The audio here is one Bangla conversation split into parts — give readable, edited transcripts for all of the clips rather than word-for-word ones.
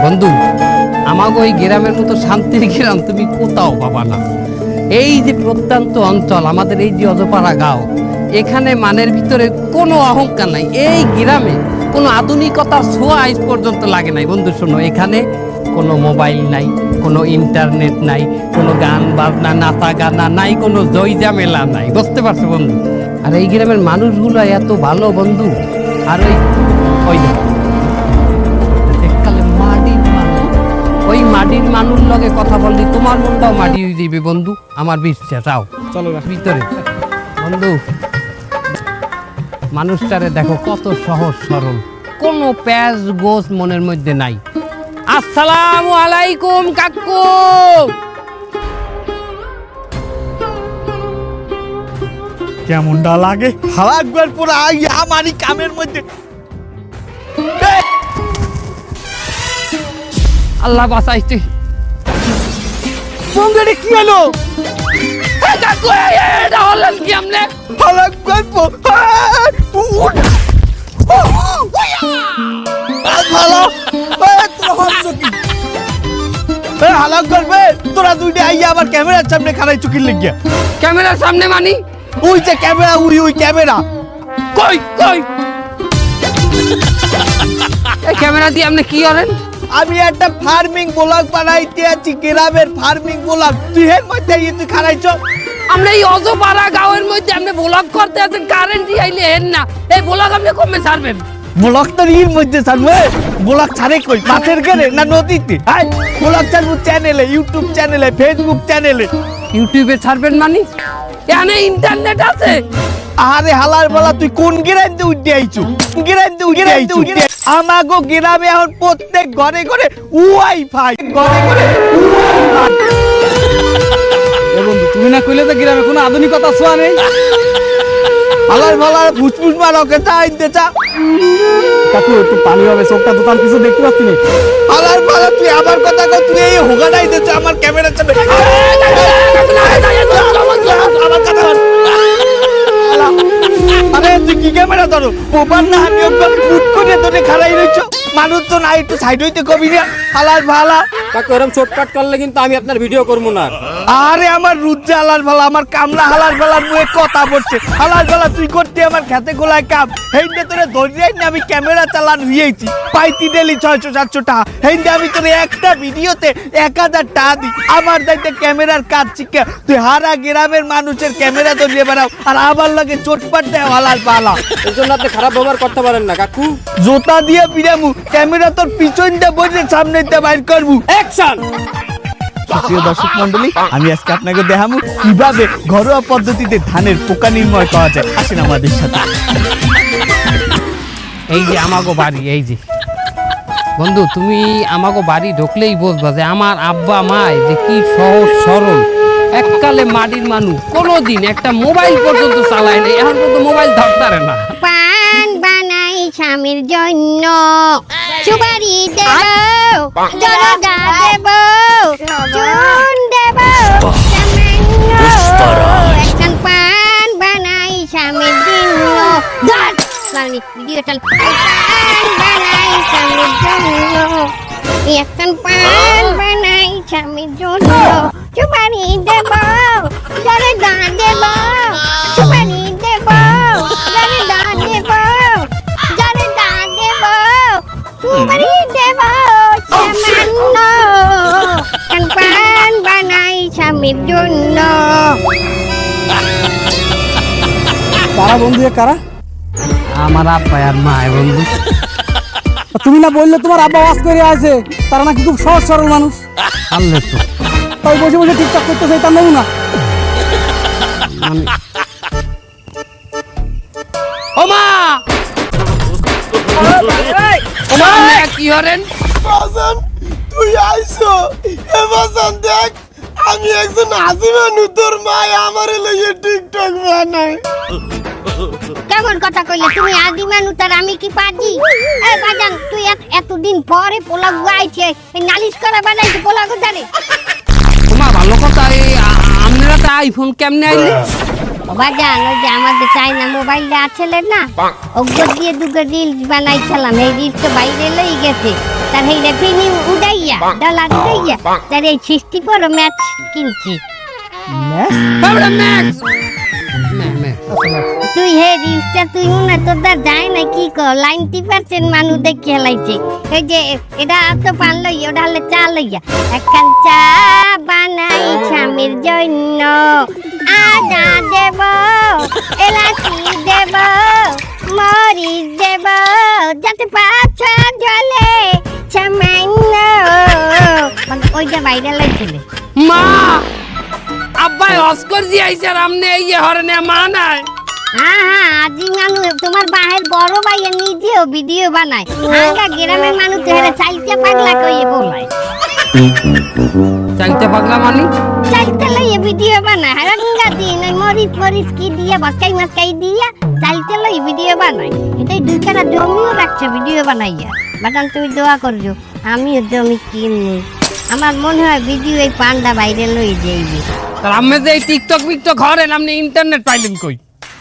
বন্ধু, আমাকে ওই গ্রামের মতো শান্তির গ্রাম তুমি কোথাও পাবা না। এই যে প্রত্যন্ত অঞ্চল, আমাদের এই যে অজপাড়া গাঁও, এখানে মানের ভিতরে কোনো অহংকার নাই। এই গ্রামে কোনো আধুনিকতার ছোঁয়া আজ পর্যন্ত লাগে নাই। বন্ধু শোনো, এখানে কোনো মোবাইল নাই, কোনো ইন্টারনেট নাই, কোনো গান বাজনা নাচা গানা নাই, কোনো জয় ঝামেলা নাই। বুঝতে পারছো বন্ধু? আর এই গ্রামের মানুষগুলো এত ভালো বন্ধু। আর ওই দেখো, ওই মাটির মানুষ লগে কথা বললি তোমার মনটাও মাটি হয়ে যাবে বন্ধু, আমার বিশ্বাস। আও চলো ভিতরে। বন্ধু, মানুষটারে দেখো কত সহজ সরল, কোনো প্যাঁচ গোছ মনের মধ্যে নাই। আসসালামু আলাইকুম কাকু। কেমনটা লাগে হাওয়া একবার পুরো আমারই কামের মধ্যে। আল্লাহ বাঁচাইছে। বন্ধুরে কি হলো? কাকু এটা হলেন কি আমনে? হালাক গল্প হালাক গল্পে তোরা দুইটা আইয়া আবার ক্যামেরার সামনে খারাই চুকির লেগিয়া। ক্যামেরার সামনে মানি? ওই যে ক্যামেরা, ওই ক্যামেরা। কই কই এই ক্যামেরা দিয়ে আপনি কি করেন? আমি একটা ফার্মিং ব্লগ বানাইতে আছি, গ্রামের ফার্মিং ব্লগ। তুই এর মধ্যে তুই খারাইছ? আমরা এই অজপাড়া গাঁয়ের মধ্যে আপনি ব্লগ করতে আছেন, কারেন্ট আইলে হেন না। এই ব্লগ আপনি কমে ছাড়বেন? ব্লগ তো এর মধ্যে ছাড়বে। ব্লগ ছাড়ে কই? মাছের ঘেরে না নদীতে? হ্যাঁ, ব্লগ ছাড়বো চ্যানেলে, ইউটিউব চ্যানেলে, ফেসবুক চ্যানেলে। ইউটিউবে ছাড়বেন মানে? এখানে ইন্টারনেট আছে? আরে হালার বলা, তুই কোন গ্রামে উঠে আইছো? গ্রামে উঠে আইছো? আমাগো গ্রামে এখন প্রত্যেক ঘরে ঘরে ওয়াইফাই, ঘরে ঘরে ওয়াইফাই। বন্ধু, তুমি না কইলে যে গ্রামে কোনো আধুনিকতা ছোঁয়া নেই। হালার বলা ফুসফুস মারকে চাইতে চা। কাকু একটু পানি হবে, চোখটা দোকান কিছু দেখতে পাচ্ছি না। হালার বলা, তুই আমার কথা কর, তুই এই হোগাটাই দিচ্ছ আমার ক্যামেরার সামনে। আমার কথা বল। আরে তুই কি ক্যামেরা ধরো? প্রপার না আমি একবার ফুট করে ধরে খাড়াই রইছো। মানুষ তো না, একটু সাইড হইতে কবি না। হালার ভালা কাকু এরকম চটপাট করলে কিন্তু আমি আপনার ভিডিও করবো না। আরে আমার রুজ্জা হালার ভালা, আমার কামলা হালার ভালার মুখে কথা পড়ছে। হালার ভালা, তুই করতে আমার খেতে গোলায় কাম। হেইন্দে তোরে ধরিয়াই না আমি ক্যামেরা চালান হইয়েছি, পাইতি ডেলি 600-700 টাকা। হেইন্দে আমি তোরে একটা ভিডিওতে 1000 টাকা দিই। আমার দায়িত্বে ক্যামেরার কাজ শিখে তুই হারা গ্রামের মানুষের ক্যামেরা ধরিয়ে বেড়াও, আর আমার লাগে চটপাট দেয় হালার ভালা। এর জন্য আপনি খারাপ ব্যবহার করতে পারেন না কাকু। জোতা দিয়ে পিরামু, ক্যামেরা তোর পিছনটা বসে সামনেটা বাইর করবো। অ্যাকশন! প্রিয় দর্শক মন্ডলী, আমি আজকে আপনাকে দেখাবো কিভাবে ঘরোয়া পদ্ধতিতে ধানের পোকা নির্মূল করা যায়। আসেন আমাদের সাথে। এই যে আমাগো বাড়ি, এই যে বন্ধু, তুমি আমাগো বাড়ি ঢুকলেই বুঝবা যে আমার আব্বা মায় যে কি সহজ সরল। এককালে মাটির মানুষ, কোনোদিন একটা মোবাইল পর্যন্ত চালায় না। এখন পর্যন্ত মোবাইল ধরতারে না। পান বানাই স্বামীর জন্য, সুপারি দেব, জলদা দেব, চুন দেব, একখান পান বানাই স্বামীর জন্য। ভিডিও চাল। পান বানাই স্বামীর জন্য, একখান পান বানাই স্বামীর জন্য, সুপারি দেব, জলদা দেব, সুপারি দেব, জলদা দেব, জলদা দেব, সুপারি দেব, সামান্য কান পান বানাই স্বামীর জন্য। কারা বন্ধু? কারা? আমার আব্বা আর মায় বন্ধু। তুমি না বললে তোমার আব্বা ওয়াজ করে আছে, তারা নাকি খুব সহজ সরল মানুষ। আল্লাহ তো তাই বসে বসে টিকটক করতে চাইতাম না। ওমা ওমা কি হরেন? বাজান, তুই আইছো? এ বাজান দেখ, আমি একজন হাসিমা নুতর মায় আমার লাগে টিকটক বানাই। কেমন কথা কইলে তুমি? আদি মানুষ আর আমি কি পাজি? এই বাজান, তুই এতদিন পরে পোলাগ আইছে, এই নালিশ করা বানাইছে পোলাগ জানে? ওমা ভালো কথা। আপনারা তো আইফোন কেমনে আইলে? বাজান, ওই যে আমাদের চাইনা মোবাইলটা আছে না, ওগুলো দিয়ে দুটো রিলস বানাইছিলাম। এই রিলস তো বাইরে লই গেছে। তার এই রেভিনিউ উড়াইয়া ডলার উড়াইয়া তার এই 64 ম্যাচ কিনছি। বাবা ম্যাক্স তুই হে রিলসটা তুই মনে তোর দা যায় না কি কর 90% মানুষ দেখে লাইছে। এই যে এটা তো পান লই ওটা হলে চা লইয়া একখান চা বানাই স্বামীর জন্য আদা দেব এলাচি দেব মরিচ দেব যাতে পাছা ঝলে সামান্য মানে ওইটা বাইরে লাইছিলে। মা আব্বাই অস্কর দিয়ে আইছে আর আমনে এই হরনে মা নাই। হ্যাঁ আজি মানুষ তোমার বাহের বড় ভাইয়া নিজেও ভিডিও বানায়। আগা গ্রামের মানুষ তো হেরে চাইতে পাগলা কইয়ে বলায়। চাইতে পাগলা মানে চাইতে লইয়ে ভিডিও বানায় হারাঙ্গা দিন ওই মরিচ মরিচ কি দিয়া বাসকাই মাসকাই দিয়া চাইতে লই ভিডিও বানায়। এটাই 2 কাটা জমিও রাখছে ভিডিও বানাইয়া। বাটান তুমি দোয়া করছো আমিও জমি কিনবো। আমার মনে হয় ভিডিও এই পান্ডা বাইরে লই যাইবে। তার আম্মে যে এই টিকটক বিকটক ঘরে আপনি ইন্টারনেট পাইলেন কই?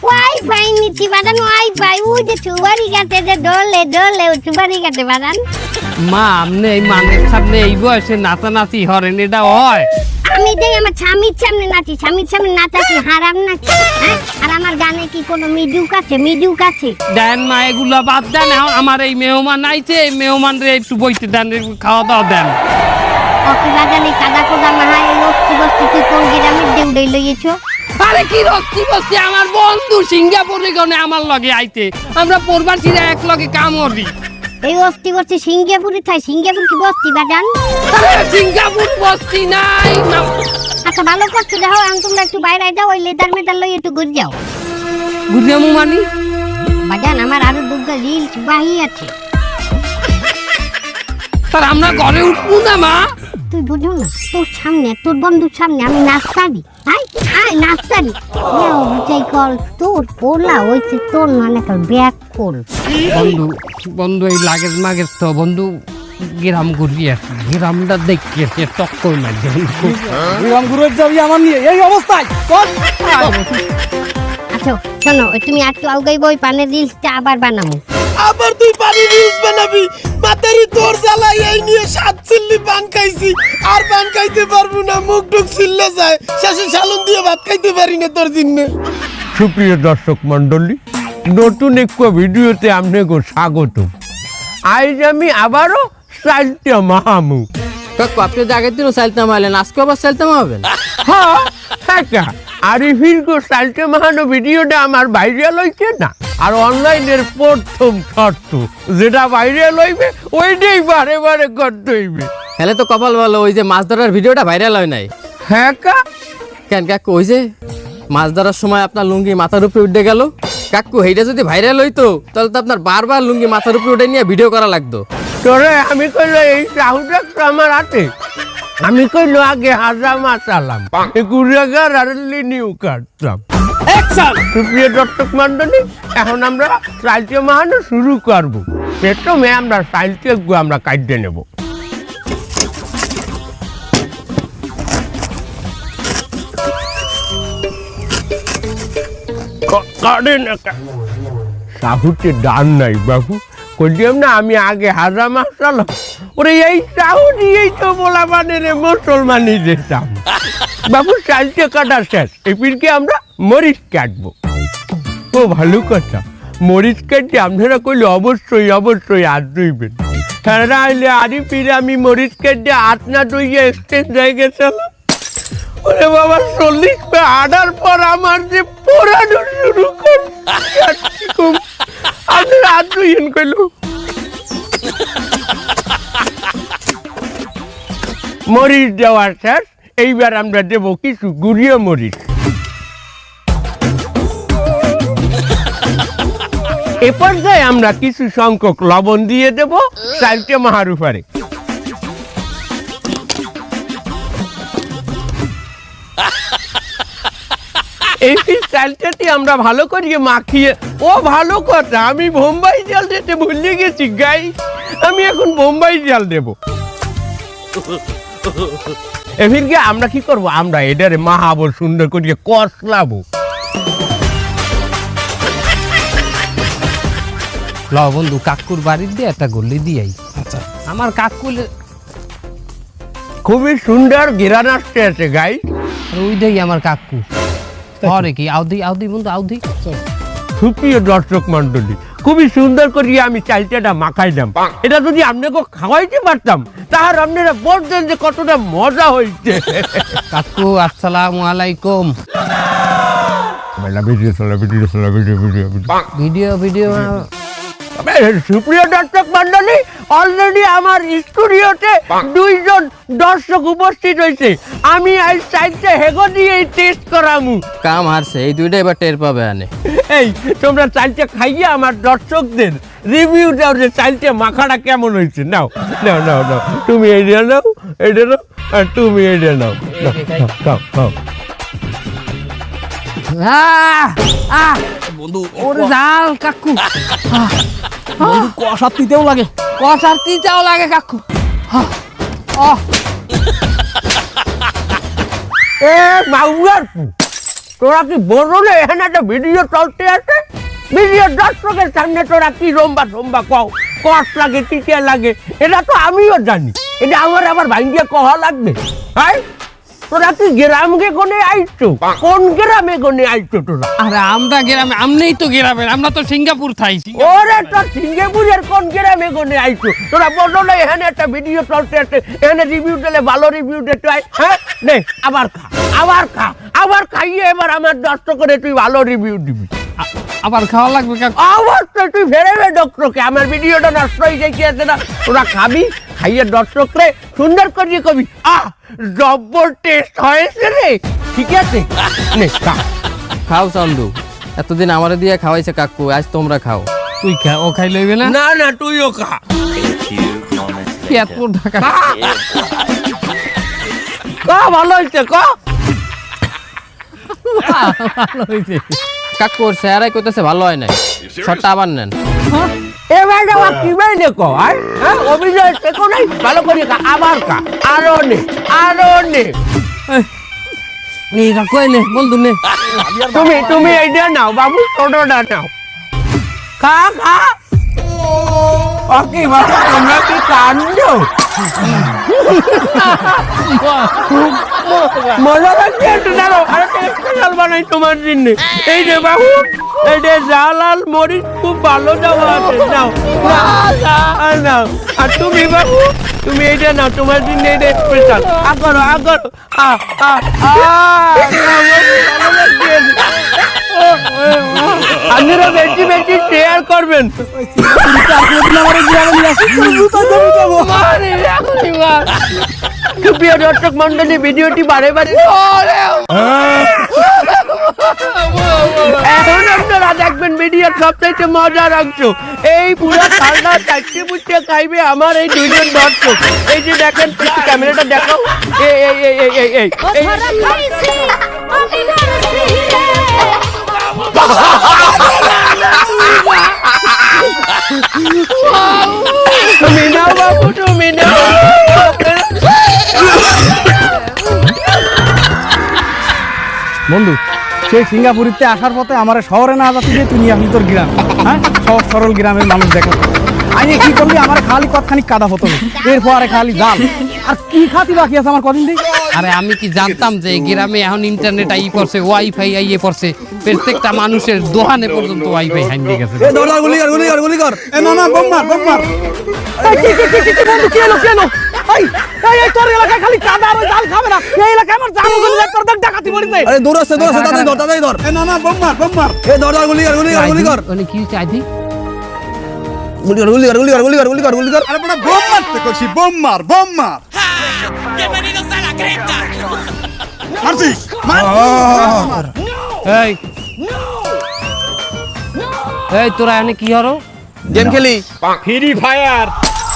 ওয়াইফাই নিচ্ছি বাদান ওয়াইফাই ওই যে চুবারি কাটে যে ডলে ডলে চুবারি কাটে বাদান। মা আপনি এই মানের সামনে এই বয়সে নাচানাচি হরেন এটা হয়? আমি দেই আমার স্বামীর সামনে নাচি, স্বামীর সামনে নাচাচ্ছি হারাম নাকি? হ্যাঁ আর আমার গানে কি কোনো মিউজিক আছে? মিউজিক আছে? দেন মা এগুলা বাদ দেন, এখন আমার এই মেহমান আইছে, এই মেহমান রে একটু বইতে দেন, একটু খাওয়া দাওয়া দেন। অকি বাদান এই কাদা কোদা মাহাই লস্তি বস্তি তুই কোন গ্রামের দেউড়াই লইয়েছো? আরে কি রস্তি বস্তি, আমার বন্ধু সিঙ্গাপুরে গনে আমার লগে আইতে, আমরা প্রবাসীরা এক লগে কাম করি। এই অস্তি বস্তি সিঙ্গাপুরে থাই, সিঙ্গাপুর কি বস্তি বাদান? আরে সিঙ্গাপুর বস্তি নাই। আচ্ছা ভালো করছো, দেখো এখন তোমরা একটু বাইরে যাও, ওই লেদার মেদার লই একটু ঘুরে যাও। বুঝলাম মানি বাদান আমার আরো দুটো রিলস বাহি আছে। তার আমরা ঘরে উঠবো না মা? তুই বুঝো না, তোর সামনে তোর বন্ধুর সামনে আমি নাস্তারি, আয় আয় নাস্তারি বুঝাই কল তোর পোলা হইছে তোর মানে কল ব্যাক কল। বন্ধু বন্ধু এই লাগেজ মাগেজ তো বন্ধু গ্রাম ঘুরি আসি, গ্রামটা দেখি টক্কর মারছে। গ্রাম ঘুরে যাবি আমার নিয়ে এই অবস্থায়? আচ্ছা শোনো, তুমি একটু আউগাই বই পানের রিলসটা আবার বানাবো। আবার তুই পানি রিলস বানাবি? মাতারি তোর জ্বালাই এই নিয়ে 7 চিল্লি পান খাইছি, আর পান খাইতে পারবো না, মুখ টুক ছিল্লে যায়, শেষে সালুন দিয়ে ভাত খাইতে পারি না তোর জিন্নে। সুপ্রিয় দর্শক মন্ডলী, নতুন একটা ভিডিওতে আপনাকে স্বাগত। আজ আমি আবারও চালটা মাহামু। আপনি যে আগের দিনও চালতে মারলেন, আজকে আবার চালতে মারবেন? হ্যাঁ হ্যাঁ, আরিফির গো চালটা মাহানো ভিডিওটা আমার ভাইরাল হইছে না, আর অনলাইনের প্রথম শর্ত যেটা ভাইরাল হইবে ওইটাই বারে বারে করতে হইবে। হেলে তো কপাল ভালো, ওই যে মাছ ধরার ভিডিওটা ভাইরাল হয় নাই। হ্যাঁ কা কেন কাকু, ওই যে মাছ ধরার সময় আপনার লুঙ্গি মাথার উপরে উঠে গেল, কাকু সেইটা যদি ভাইরাল হইতো তাহলে তো আপনার বারবার লুঙ্গি মাথার উপরে উঠে নিয়ে ভিডিও করা লাগতো। তোরে আমি কইলো এই সাহুটা তো আমার হাতে, আমি কইলো আগে হাজা মাছ আলাম, গুড়াগার আর লিনিউ কাটলাম। সুপ্রিয় দর্শক মন্ডলী, এখন আমরা চালতে মাহানো শুরু করবো। প্রথমে আমরা চালতে আমরা কাটতে নেব। সাহুতে ডান নাই বাবু, কইলাম না আমি আগে হাজা মাছ চালাম। ওরে এই সাহু দিয়েই তো বলা মানে রে মুসলমানি যেতাম। বাবু চালতে কাটা শেষ, এপিরকে আমরা মরিচ কাটবো। ও ভালো কথা, মরিচ কাটতে আপনারা কইলে অবশ্যই অবশ্যই হাত ধুইবেন। তারা আইলে আরি ফিরে আমি মরিচ কাটতে হাত না ধুইয়ে এক্সচেঞ্জ হয়ে গেছিলাম। ওরে বাবা 40 পে আডার পর আমার যে পোড়ানো শুরু করছে, আপনারা হাত ধুইয়েন কইল। মরিচ দেওয়ার শেষ, এইবার আমরা দেবো কিছু গুঁড়িয়ে মরিচ। এ পর্যায়ে আমরা কিছু সংখ্যক লবণ দিয়ে দেব চালতে মাহার উপরে। এই চালটাটি আমরা ভালো করিয়ে মাখিয়ে, ও ভালো কথা, আমি বোম্বাই চাল দিতে ভুলে গেছি গাই, আমি এখন বোম্বাই চাল দেব। এফিরকে আমরা কি করব, আমরা এটারে মাহাবো সুন্দর করিয়ে কষলাবো। ল বন্ধু কাকুর বাড়ির দিয়ে একটা গল্লি দিয়াই। আচ্ছা আমার কাকু খুবই সুন্দর ঘেরান আসতে আছে গাই। ওইটাই আমার কাকু। হরে কি আউদি বন্ধু আউদি। সুপ্রিয় দর্শক মন্ডলী, খুবই সুন্দর করিয়া আমি চালটাটা মাখাইলাম। এটা যদি আপনাকে খাওয়াইতে পারতাম তাহলে আপনারা বলতেন যে কতটা মজা হয়েছে। কাকু আসসালামু আলাইকুম। ভিডিও সুপ্রিয় দর্শক মন্ডলী, অলরেডি আমার স্টুডিওতে 2 জন দর্শক উপস্থিত হয়েছে। আমি আজ চাইতে হেগো দিয়ে টেস্ট করামু। কাম হারছে, এই দুইটা এবার টের পাবে আনে। এই তোমরা চালটা খাইয়ে আমার দর্শকদের রিভিউ দাও যে চালটা মাখাটা কেমন হয়েছে। নাও নাও নাও নাও, তুমি এইটা নাও, এইটা নাও, আর তুমি এইটা নাও। নাও নাও। বন্ধু ওরে জাল কাকু। বন্ধু কষার তিতেও লাগে। কষার তিতাও লাগে কাকু। এ মাউয়ার পু, তোরা কি বড় না এখানে একটা ভিডিও চলতে আছে? ভিডিও দর্শকের সামনে তোরা কি রম্বা কও, কষ লাগে টিকে লাগে, এটা তো আমিও জানি। এটা আমার আবার ভাঙ্গিয়ে কহা লাগবে। হ্যাঁ, তোরা কি গ্রামকে কোনে আইছো? কোন গ্রামে কোনে আইছো তোরা? আরে আমরা গ্রামে, আমনেই তো গ্রামের, আমরা তো সিঙ্গাপুর থাই। ওরে তোর সিঙ্গাপুরের কোন গ্রামে কোনে আইছো? তোরা বলো না এখানে একটা ভিডিও চলতে আছে, এখানে রিভিউ দিলে ভালো রিভিউ দিতে হয়। হ্যাঁ নে, আবার খাইয়ে এবার আমার দর্শকের তুই ভালো রিভিউ দিবি। আবার খাওয়া লাগবে কাকু। অবশ্যই তুই ফেরাবে দর্শককে, আমার ভিডিওটা নষ্ট হয়ে গেছে না, তোরা খাবি, খাইয়ে দর্শকরে সুন্দর করে কবি জব্বর টেস্ট হয়েছে রে। ঠিক আছে, নে খা। খাও চান্দু, এতদিন আমারে দিয়ে খাওয়াইছে কাকু, আজ তোমরা খাও। তুই খা, ও খাই লইবে না। না না, তুইও খা। এত ঢাকা ভালো হয়েছে ক। ভালো হইছে। কাকু ওর চেহারাই কইতেছে ভালো হয় নাই, শটটা আবার নেন। এবার আবার কি বাইলে ক, আর অভিনয় শেখো নাই, ভালো করে খা, আবার খা, আরো নে। এই কাকু নে বন্ধু নে। তুমি এইটা নাও বাবু, ছোটটা নাও, খা। ওকে বাবা, তোমরা কি কান্দো? মজা লাগছে একটু দাঁড়ো, আরে স্পেশাল বানাই তোমার জন্য। এই যে বাবু, এই যে জাল আর মরিচ খুব ভালো দেওয়া আছে, নাও। নাও, আর তুমি বাবু, তুমি এইটা নাও, তোমার জন্য এইটা স্পেশাল। আগর আপনারা বেশি শেয়ার করবেন। প্রিয় দর্শক মন্ডলী, ভিডিওটি বারে এখন আপনারা দেখবেন ভিডিওর সবচাইতে মজা রাখছো। এই পুরো ঠান্ডা চারটে পুচকে খাইবে আমার এই 2 জন দর্শক। এই যে দেখেন, ক্যামেরাটা দেখাও। এই তুমি নাও বাবু, তুমি নাও। বন্ধু সেই সিঙ্গাপুরিতে আসার পথে আমার শহরে না যাতে দিয়ে তুই নিয়ে আসলি তোর গ্রাম। হ্যাঁ, সহজ সরল গ্রামের মানুষ দেখো। আইনে কি করবি, আমার খালি কতখানি কাদা হতো, এরপরে খালি জাল। আর কি খাতি বাকি আছে আমার কদিন থেকে। আরে আমি কি জানতাম যে গ্রামে এখন ইন্টারনেট আই পড়ছে, ওয়াইফাই আইয়ে পড়ছে, প্রত্যেকটা মানুষের দোকানে পর্যন্ত ওয়াইফাই হাইন্দে গেছে। গুলি কর। এ মামা বোম মার। বন্ধু কি এলো? এই তোর এলাকায় খালি কাদা আর জাল খাবে না, এই এলাকায় আমার জাল তোর দেখ ডাকাতি পড়িছে। আরে দূর আছে তাড়াতাড়ি ধর। এ মামা বোম মার। এ ধর গুলি কর। মানে কি চাইদি? গুলি কর। আরে বড় বোম মারতে কইছি, বোম মার। মারছিস? মার। এই তোরা এনে কি হরো? গেম খেলি। Free fire.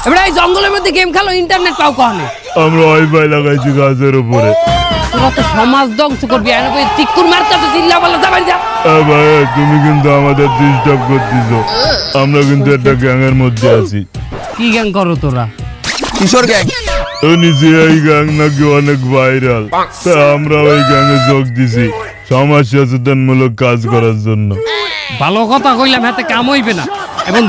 এবারে এই জঙ্গলের মধ্যে গেম খেলো, ইন্টারনেট পাও কখনে? আমরা ওয়াইফাই লাগাইছি গাছের উপরে। তোরা তো সমাজ ধ্বংস করবি, এনে কই চিকুর মারতে তো চিল্লা বলা যাবে না। ভাই, তুমি কিন্তু আমাদের ডিস্টার্ব করতেছো, আমরা কিন্তু একটা গ্যাংয়ের মধ্যে আছি। কি গ্যাং করো তোরা? কিশোর গ্যাং। নিচে এই গ্যাং নাকি অনেক ভাইরাল, তা আমরা ওই গ্যাংয়ে যোগ দিছি সমাজ সচেতনমূলক কাজ করার জন্য। ভালো কথা কইলাম, হাতে কাম হইবে না। এখন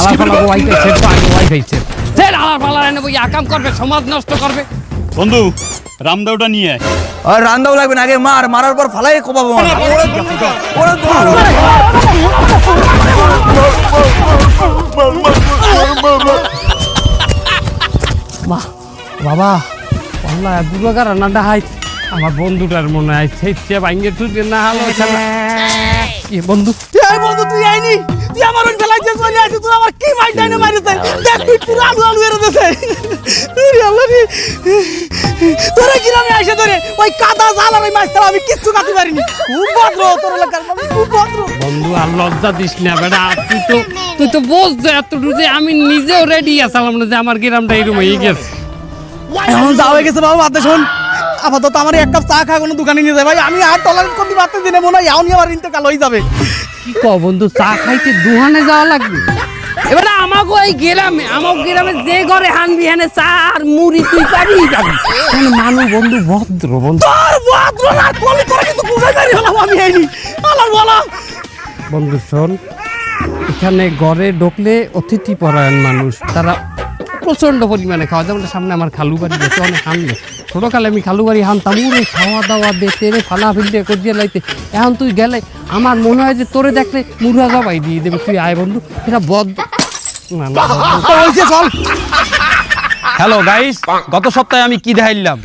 আলাদা ওয়াইফাই সেট তো আগে ওয়াইফাই সেট। সে হালার ফালার এনে বই আকাম করবে, সমাজ নষ্ট করবে। বন্ধু রামদাওটা নিয়ে আয়। আর রান্দাও লাগবে না, আগে মারার পর ফালাই কোপাবো। বাবা আল্লাহ দুর্গা রান্নাটা হাই আমার বন্ধুটার মনে হয় সেই ভাঙ্গে টুটে না হলো কি বন্ধু এই বন্ধু তুই আইনি, তুই আমার ওই ফেলাইতে চলে আসিস, তুই আমার কি মাইট ডাইনে মারিছে, দেখ তুই পুরো আলু এর দেছে। তুই আল্লাহ রে, তোরা গ্রামে আসে ধরে ওই কাদা জাল আর ওই মাছ ছাড়া আমি কিচ্ছু কাটি পারিনি। খুব ভদ্র তোর এলাকার মানুষ, খুব ভদ্র। বন্ধু আর লজ্জা দিস না বেটা, তুই তো বলছো এতটুকু যে আমি নিজেও রেডি আছিলাম না যে আমার গ্রামটা এরকম হয়ে গেছে। এখন যা হয়ে গেছে বাবা, বাদে শোন, আপাতত আমার এক কাপ চা খা কোনো দোকানে নিয়ে যায় ভাই, আমি আর টলারেট করতে পারতেছি না, মনে হয় এমনই আমার ইন্তেকাল হয়ে যাবে। কি কও বন্ধু, চা খাইতে দুহানে যাওয়া লাগবে? এবারে আমাকে ওই গ্রামে যে ঘরে হানবি হানে চা আর মুড়ি তুই পাবি যাবি। মানু বন্ধু ভদ্র বন্ধু, তোর ভদ্র না বলি তোরা কিন্তু বুঝাই পারি হলাম আমি আইনি আলার বলা। বন্ধু শোন, এখানে ঘরে ঢুকলে অতিথি পরায়ণ মানুষ, তারা প্রচন্ড পরিমাণে খাওয়া। যেমন সামনে আমার খালু বাড়ি গেছে, অনেক হানলো ছোটকালে আমি খালু বাড়ি হানতাম, ওরে খাওয়া দাওয়া দিতে রে ফালা ফিলতে করিয়ে লাইতে। এখন তুই গেলে আমার মনে হয় যে তোরে দেখলে মুড়া জবাই দিয়ে দেবে। তুই আয় বন্ধু, এটা বদ্ধ না না চল। হ্যালো গাইস, গত সপ্তাহে আমি কি দেখাইলাম?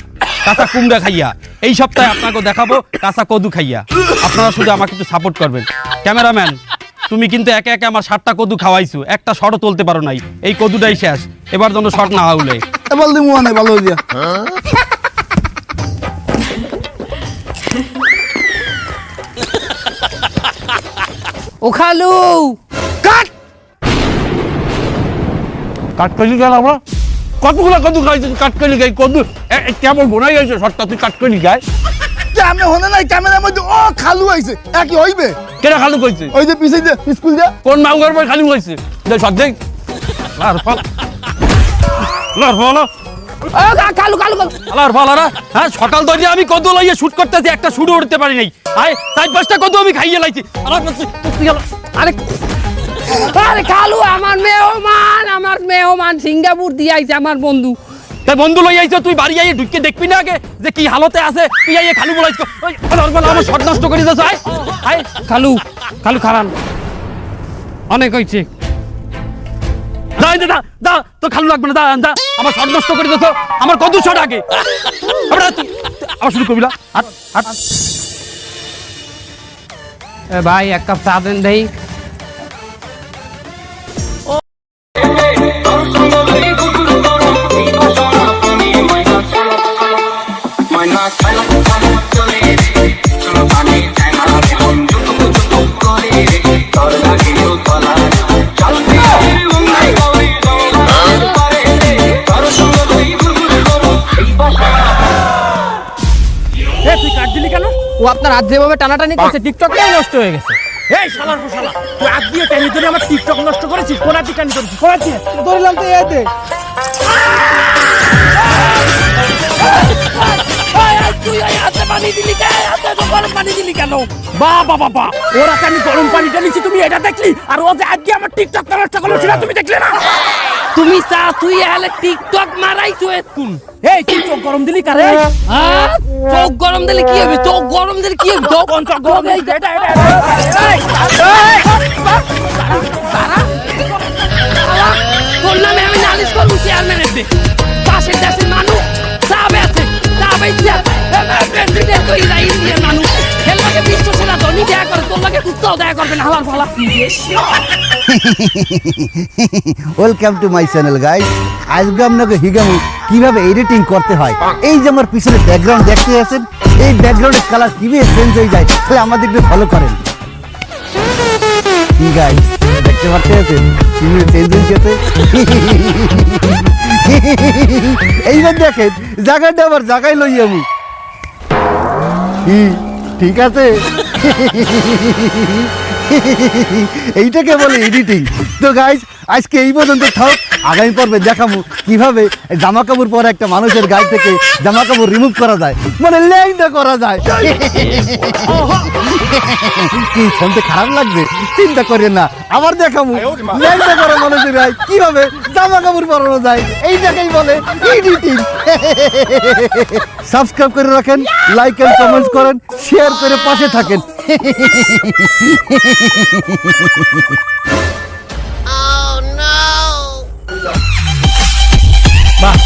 কাঁচা কুমড়া খাইয়া। এই সপ্তাহে আপনাকে দেখাবো কাঁচা কদু খাইয়া। আপনারা শুধু আমাকে একটু সাপোর্ট করবেন। ক্যামেরাম্যান, তুমি কিন্তু একে একে আমার 7টা কদু খাওয়াইছো, একটা শটও তুলতে পারো নাই। এই কদুটাই শেষ, এবার যেন শট না হলে। বল দি মুয়া নাই ভালো হই দিয়া। ও খালু কাট কাটকলি গাল আমরা কতগুলো কদু খাইছি, কাটকলি গাই কদু কেমন বোনাই আছে শর্টটা, তুই কাটকলি গায় ক্যামে হনে নাই, ক্যামেরার মধ্যে ও খালু আইছে, একই হইবে। কেনা খালু কইছে? ওই যে পিছে যে স্কুল যা কোন মাউগার পর খালু হইছে? দেখ সব দেখ লার ফল কালু কালু কালু আলার ফালারা, হ্যাঁ সকাল ধরে আমি কদু লাইয়ে শুট করতেছি, একটা শুটও উঠতে পারি নাই। আয় 4-5টা কদু আমি খাইয়ে লাইছি। আরে আরে খালু, আমার মেহমান সিঙ্গাপুর দিয়ে আইছে আমার বন্ধু। তাই বন্ধু লই আইছো, তুই বাড়ি আইয়ে ঢুকে দেখবি না আগে যে কি হালতে আছে? তুই আইয়ে খালু বলাইছ, আমার শট নষ্ট করে দিয়েছ। আয় আয় খালু খালু খারান অনেক হয়েছে। দা দা তো খালু লাগবে না, দা দা আমার শট নষ্ট করে দিয়েছ। আমার কদু শট আগে আবার শুরু করবি না। এ ভাই এক কাপ চা দেন দেই। তুই কাট দিলি কেন? ও আপনার হাত যেভাবে টানাটানি করছে টিকটকটাই নষ্ট হয়ে গেছে। এই শালার শালা, তুই আজ দিয়ে টেনে ধরে আমার টিকটক নষ্ট করেছিস। কোন আদি টানি করেছিস? কোন আদি ধরলাম তো এতে বাবা ওরা আমি গরম পানি ঢেলেছি, তুমি এটা দেখলি? আর ও যে আজকে আমার টিকটক নষ্ট করলো সেটা তুমি দেখলে না? তুমি চা তুই এলে টিকটক মারাইছো এতক্ষণ। এই তুই চোখ গরম দিলি কারে? চোখ গরম দিলে কি হবে? চোখ গরম দিলে কি হবে? কোন চোখ গরম দিলি? এটা তোর নামে আমি নালিশ করবো চেয়ারম্যানের দিকে। পাশের দেশের মানুষ চা বেছে, চা বেচে প্রেসিডেন্ট তৈরি ইন্ডিয়ার মানুষ খেলবাকে বিশ্ব সেরা ধনী দেয়া করে, তোর লাগে কুত্তাও দেয়া করবে না। হালার ফালা welcome to my channel guys. আজকে আপনাকে হিগামু কিভাবে এডিটিং করতে হয়। এই যে আমার পিছনে ব্যাকগ্রাউন্ড দেখতে আছেন, এই ব্যাকগ্রাউন্ডের কালার কিভাবে চেঞ্জ হয়ে যায়, তাহলে আমাদের একটু ফলো করেন। কি গাইস দেখতে পাচ্ছেন কিভাবে চেঞ্জ হয়ে গেছে? এইবার দেখেন জায়গাটা আবার জায়গায় লই আমি। ঠিক আছে, এইটাকে বলে এডিটিং। তো গাইস আজকে এই পর্যন্ত থাক। আগামী পর্বে দেখাবো কিভাবে জামা কাপড় পরে একটা মানুষের গায়ে থেকে জামা কাপড় রিমুভ করা যায়, মানে লেংটা করা যায়। কি শুনতে খারাপ লাগবে? চিন্তা করেন না, আবার দেখাবো লেংটা করা মানুষের গায়ে কিভাবে জামা কাপড় পরানো যায়। এই জায়গায় বলে এডিটিং। সাবস্ক্রাইব করে রাখেন, লাইক এন্ড কমেন্ট করেন, শেয়ার করে পাশে থাকেন। বাহ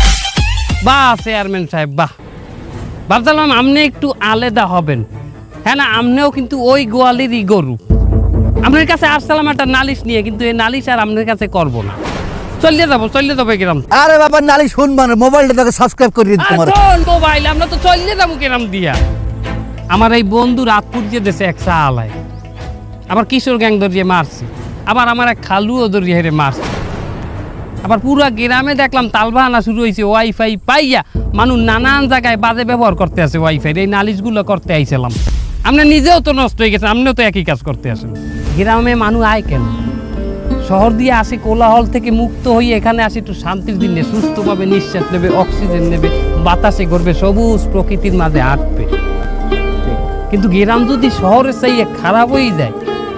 বাহ চেয়ারম্যান সাহেব, বাহ। ভাবছিলাম আপনি একটু আলাদা হবেন। হ্যাঁ না, আপনিও কিন্তু ওই গোয়ালেরই গরু। আপনার কাছে আসছিলাম একটা নালিশ নিয়ে, কিন্তু এই নালিশ আর আপনার কাছে করবো না। চলে যাবো কিরাম। আরে বাবা নালি শুনবা না, মোবাইলটা তাকে সাবস্ক্রাইব করে দিন তোমার। মোবাইল আমরা তো চলে যাবো কিরাম দিয়া। আমার এই বন্ধু রাতপুর যে দেশে এক চালায়, আবার কিশোর গ্যাং ধরিয়ে মারছে, আবার আমার এক খালুও ধরিয়ে হেরে মারছে। আবার পুরা গ্রামে দেখলাম তালবাহানা শুরু হয়েছে ওয়াইফাই পাইয়া মানুষ নানান জায়গায় বাজে ব্যবহার করতে আছে ওয়াইফাই। এই নালিশগুলো করতে আইছিলাম। আপনি নিজেও তো নষ্ট হয়ে গেছেন, আপনিও তো একই কাজ করতে আসেন। গ্রামে মানুষ আয় কেন? শহর দিয়ে আসে কোলাহল থেকে মুক্ত হয়ে এখানে আসে একটু শান্তির দিনে, সুস্থভাবে নিঃশ্বাস নেবে, অক্সিজেন নেবে, বাতাসে ঘুরবে, সবুজ প্রকৃতির মাঝে হাঁটবে। কিন্তু গ্রাম যদি শহরের চাইয়ে খারাপ হয়ে যায়,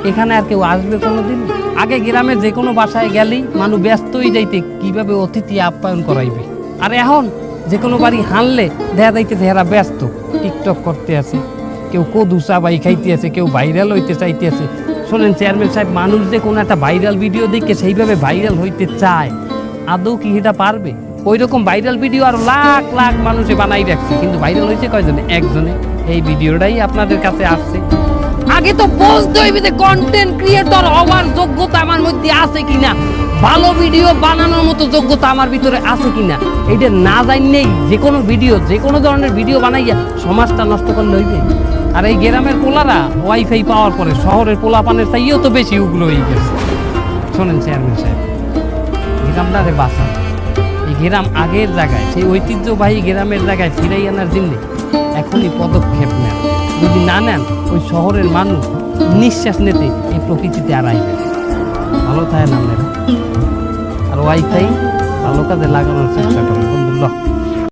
এখানে আর কেউ আসবে কোনোদিন? আগে গ্রামে যে কোনো বাসায় গেলেই মানুষ ব্যস্ত হয়ে যাইতে কিভাবে অতিথি আপ্যায়ন করাইবে। আর এখন যে কোনো বাড়ি হানলে দেখা যাইতেছে এরা ব্যস্ত, টিকটক করতে আছে, কেউ কদু চাবাই খাইতে আছে, কেউ ভাইরাল হইতে চাইতে আছে। শোনেন চেয়ারম্যান সাহেব, মানুষ যে কোনো একটা ভাইরাল ভিডিও দেখে সেইভাবে ভাইরাল হইতে চায়, আদৌ কি এটা পারবে? ওই রকম ভাইরাল ভিডিও আর লাখ লাখ মানুষে বানাই রাখছে, কিন্তু ভাইরাল হয়েছে কয়জনে? একজনে। এই ভিডিওটাই আপনাদের কাছে আসছে। আগে তো বুঝতে হইবে যে কন্টেন্ট ক্রিয়েটর হওয়ার যোগ্যতা আমার মধ্যে আছে কিনা, ভালো ভিডিও বানানোর মতো যোগ্যতা আমার ভিতরে আছে কিনা। এইটা না জানলেই যে কোনো ভিডিও, যে কোনো ধরনের ভিডিও বানাইয়া সমাজটা নষ্ট করলে হইবে। আর এই গ্রামের পোলারা ওয়াইফাই পাওয়ার পরে শহরের পোলাপানের চাইও তো বেশি উগ্র হয়ে গেছে। শোনেন চেয়ারম্যান সাহেব, গ্রামটারে বাঁচান। এই গ্রাম আগের জায়গায়, সেই ঐতিহ্যবাহী গ্রামের জায়গায় ফিরাই আনার জন্য এখনই পদক্ষেপ নেন। যদি না নেন, ওই শহরের মানুষ নিঃশ্বাস নিতে এই প্রকৃতিতে আর আইবে। ভালো থাকেন আপনারা, আর ওয়াইফাই ভালো কাজে লাগানোর চেষ্টা করেন বন্ধু।